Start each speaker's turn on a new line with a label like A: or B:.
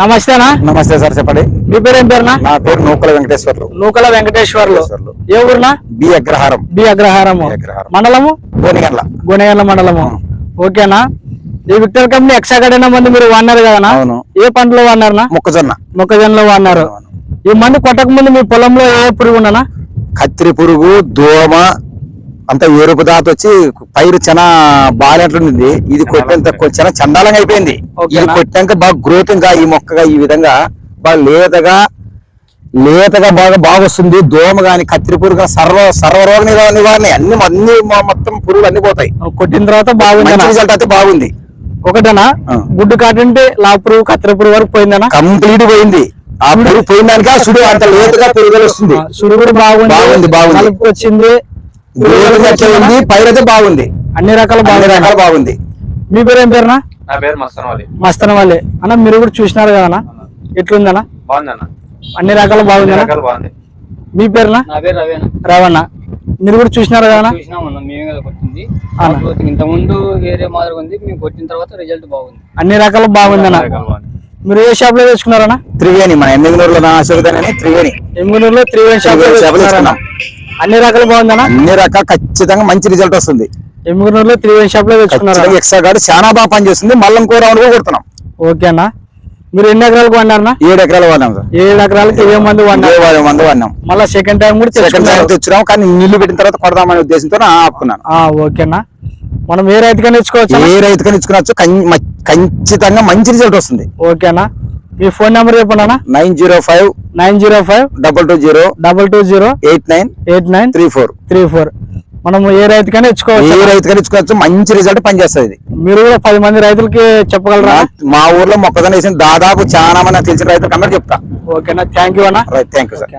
A: నమస్తేనా?
B: నమస్తే సార్, చెప్పండి.
A: మీ పేరు ఏం పేరునా?
B: నా పేరు నూకల వెంకటేశ్వర్లు.
A: నూకల వెంకటేశ్వర్లు. ఏ ఊరునా?
B: బి అగ్రహారం.
A: బి అగ్రహారం మండలము గోనెగండ్ల మండలము. ఓకేనా? ఈ విక్టర్ కంపెనీ ఎక్సాగడైనా మంది మీరు వాడినారు కదా? ఏ పంటలో వాడినారనా? మొక్కజొన్నలో వాడినారు. ఈ మందు కొట్టక ముందు మీ పొలంలో ఏ పురుగు ఉన్నానా?
B: కత్తిరి పురుగు, దోమ అంతా ఎరుపు దాత వచ్చి పైరు చాలా బాగాలేట్లుంది. ఇది కొట్టేంత చాలా చండాలంగా అయిపోయింది. ఇది కొట్టాక బాగా గ్రోత్ ఇంకా ఈ మొక్కగా ఈ విధంగా బాగా లేతగా బాగా వస్తుంది. దోమ గాని కత్తిరి పురుగు సర్వరోగ నివారణ అన్ని మొత్తం పురుగులు అన్ని పోతాయి.
A: కొట్టిన తర్వాత బాగుంది,
B: రిజల్ట్ అయితే బాగుంది.
A: ఒకటేనా? గుడ్డు కాటంటే లా పురుగు కత్తిరి పురుగు వరకు పోయిందనా?
B: కంప్లీట్ పోయింది. ఆ పురుగు పోయిందాక సుడు అంత లేతగా పెరుగుదల వస్తుంది.
A: సుడు కూడా బాగుంది, వచ్చింది,
B: పైరు అయితే బాగుంది.
A: అన్ని రకాల
B: బాగుంది.
A: మీ పేరు ఏం పేరునా?
C: నా పేరు మస్తనవాలి.
A: మస్తనవాలి అన్న. మీరు కూడా చూసినారు కదా, ఎట్లుందన్నా?
C: బాగుందన్న,
A: అన్ని రకాల బాగుంది. మీ పేరునా?
D: నా పేరు
A: రవణ. మీరు కూడా చూసినారు కదా?
D: మేమే కదా కొట్టింది. ఇంత ముందు వేరే మాదిరి ఉంది, మేము కొట్టిన తర్వాత రిజల్ట్ బాగుంది.
A: అన్ని రకాల బాగుందన్న. మీరు ఏ షాప్ లో తెచ్చుకున్నారన్నా?
B: త్రివేణి. మన ఎమ్మిగనూరులో
A: ఎమ్మిగనూరులో త్రివేణి షాప్ లో తెచ్చుకున్నాం. అన్ని రకాలు బాగుందన్నా?
B: అన్ని రకాలు ఖచ్చితంగా మంచి రిజల్ట్ వస్తుంది.
A: ఎమ్మిగనూరులో త్రివేణి షాప్ లో తెచ్చుకున్నారు.
B: ఎక్సాగార్డ్ చాలా బాగా పనిచేస్తుంది. మళ్ళీ ఇంకో రౌండ్ కూడా కొడుతున్నాం.
A: ఓకేనా? మీరు ఎన్ని ఎకరాలకు వాడినారన్నా?
B: 7 ఎకరాలు వాడినాం సార్.
A: 7 ఎకరాలకి 7 మంది వాడినాం. మళ్ళీ సెకండ్ టైం కూడా
B: తెచ్చినాం. కానీ నీళ్లు పెట్టిన తర్వాత కొడదామనే ఉద్దేశంతో ఆపుకున్నాను.
A: ఓకేనా? మనం ఏ రైతుకైనా ఇచ్చుకోవచ్చు?
B: ఏ రైతుకైనా ఇచ్చుకోవచ్చు. ఖచ్చితంగా మంచి రిజల్ట్ వస్తుంది.
A: ఓకేనా? మీ ఫోన్ నెంబర్ చెప్పండి.
B: 905
A: 220 8934. మనం ఏ రైతుకైనా ఇచ్చుకోవచ్చు.
B: మంచి రిజల్ట్ పనిచేస్తుంది.
A: మీరు కూడా 10 మంది రైతులకి చెప్పగలరా?
B: మా ఊర్లో మొక్కజొన్న వేసిన దాదాపు చాలా మంది తెలిసిన రైతులకు అందరూ చెప్తా.
A: ఓకేనా? థ్యాంక్ యూ అన్న.
B: Thank you sir.